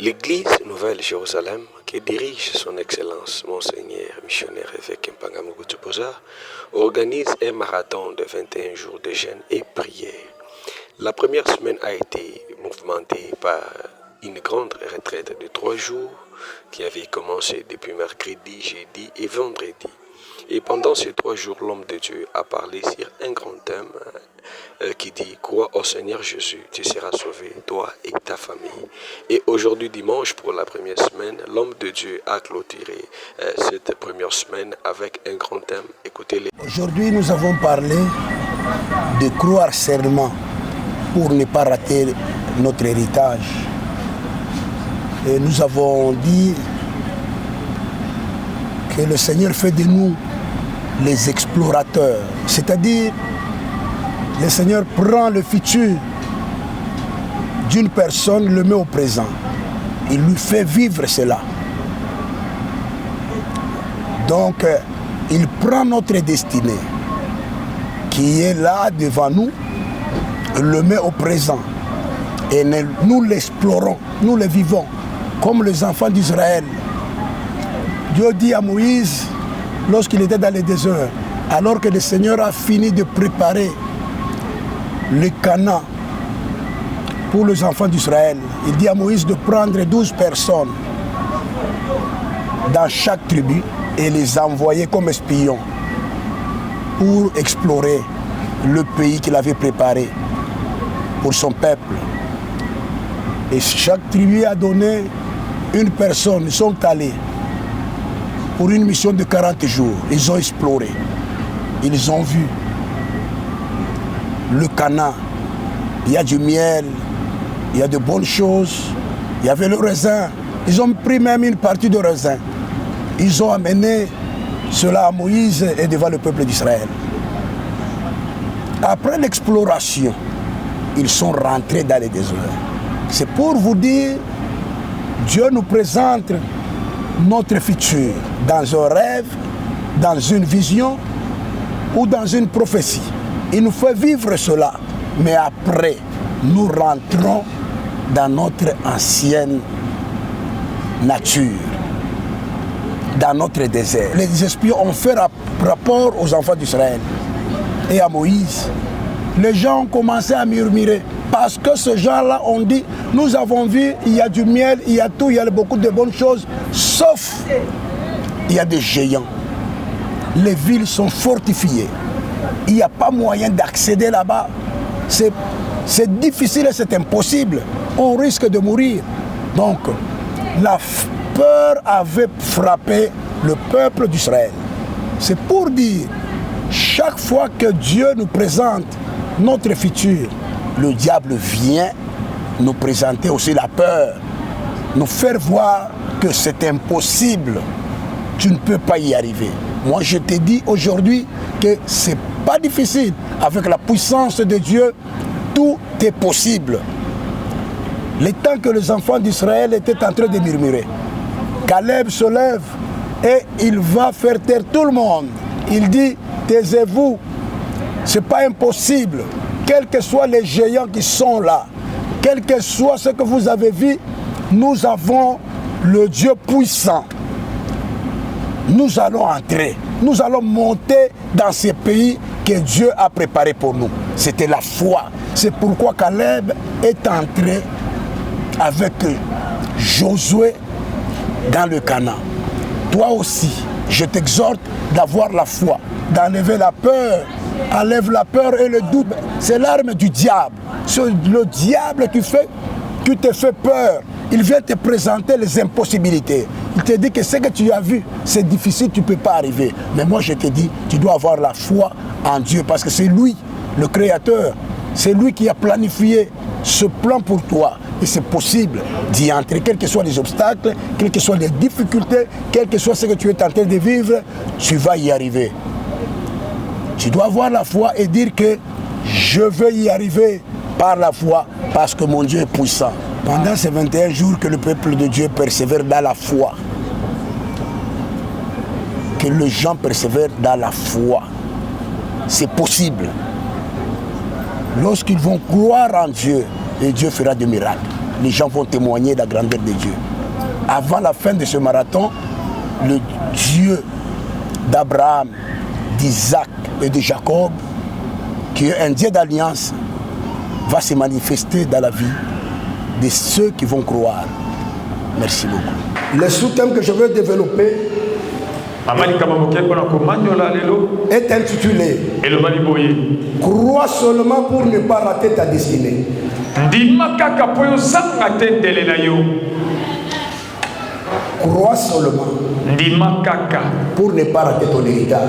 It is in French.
L'Église Nouvelle-Jérusalem, que dirige son Excellence Monseigneur missionnaire évêque Mpanga Mobutu Boza, organise un marathon de 21 jours de jeûne et prière. La première semaine a été mouvementée par une grande retraite de 3 jours qui avait commencé depuis mercredi, jeudi et vendredi. Et pendant ces 3 jours, l'homme de Dieu a parlé sur un grand thème qui dit « Crois au Seigneur Jésus, tu seras sauvé, toi et ta famille ». Et aujourd'hui, dimanche, pour la première semaine, l'homme de Dieu a clôturé cette première semaine avec un grand thème. Écoutez-les. Aujourd'hui, nous avons parlé de croire seulement pour ne pas rater notre héritage. Et nous avons dit que le Seigneur fait de nous les explorateurs, c'est-à-dire le Seigneur prend le futur d'une personne, le met au présent. Il lui fait vivre cela. Donc, il prend notre destinée qui est là devant nous, le met au présent. Et nous l'explorons, nous le vivons, comme les enfants d'Israël. Dieu dit à Moïse, lorsqu'il était dans le désert, alors que le Seigneur a fini de préparer le Canaan pour les enfants d'Israël, il dit à Moïse de prendre 12 personnes dans chaque tribu et les envoyer comme espions pour explorer le pays qu'il avait préparé pour son peuple. Et chaque tribu a donné une personne, ils sont allés pour une mission de 40 jours. Ils ont exploré, ils ont vu le Canaan. Il y a du miel, il y a de bonnes choses, il y avait le raisin. Ils ont pris même une partie de raisin. Ils ont amené cela à Moïse et devant le peuple d'Israël. Après l'exploration, ils sont rentrés dans le désert. C'est pour vous dire, Dieu nous présente notre futur dans un rêve, dans une vision ou dans une prophétie. Il nous fait vivre cela, mais après, nous rentrons dans notre ancienne nature, dans notre désert. Les espions ont fait rapport aux enfants d'Israël et à Moïse. Les gens ont commencé à murmurer parce que ces gens-là ont dit, nous avons vu, il y a du miel, il y a tout, il y a beaucoup de bonnes choses, sauf il y a des géants. Les villes sont fortifiées. Il n'y a pas moyen d'accéder là-bas. C'est difficile et c'est impossible. On risque de mourir. Donc, la peur avait frappé le peuple d'Israël. C'est pour dire, chaque fois que Dieu nous présente notre futur, le diable vient nous présenter aussi la peur, nous faire voir que c'est impossible. Tu ne peux pas y arriver. Moi, je te dis aujourd'hui que c'est pas difficile. Avec la puissance de Dieu, tout est possible. Le temps que les enfants d'Israël étaient en train de murmurer, Caleb se lève et il va faire taire tout le monde. Il dit, taisez-vous, c'est pas impossible. Quels que soient les géants qui sont là, quel que soit ce que vous avez vu, nous avons le Dieu puissant. Nous allons entrer, nous allons monter dans ces pays que Dieu a préparés pour nous. C'était la foi. C'est pourquoi Caleb est entré avec Josué dans le Canaan. Toi aussi, je t'exhorte d'avoir la foi, d'enlever la peur. Enlève la peur et le doute. C'est l'arme du diable. C'est le diable qui te fait peur. Il vient te présenter les impossibilités. Il te dit que ce que tu as vu, c'est difficile, tu ne peux pas arriver. Mais moi, je te dis, tu dois avoir la foi en Dieu parce que c'est lui, le Créateur. C'est lui qui a planifié ce plan pour toi. Et c'est possible d'y entrer, quels que soient les obstacles, quelles que soient les difficultés, quel que soit ce que tu es en train de vivre, tu vas y arriver. Tu dois avoir la foi et dire que je veux y arriver par la foi parce que mon Dieu est puissant. Pendant ces 21 jours que le peuple de Dieu persévère dans la foi, que les gens persévèrent dans la foi, c'est possible. Lorsqu'ils vont croire en Dieu, et Dieu fera des miracles. les gens vont témoigner de la grandeur de Dieu. Avant la fin de ce marathon, le Dieu d'Abraham, d'Isaac et de Jacob, qui est un Dieu d'alliance, va se manifester dans la vie de ceux qui vont croire. Merci beaucoup. Le sous-thème que je veux développer est intitulé « Crois seulement pour ne pas rater ta destinée ». Crois seulement pour ne pas rater ton héritage.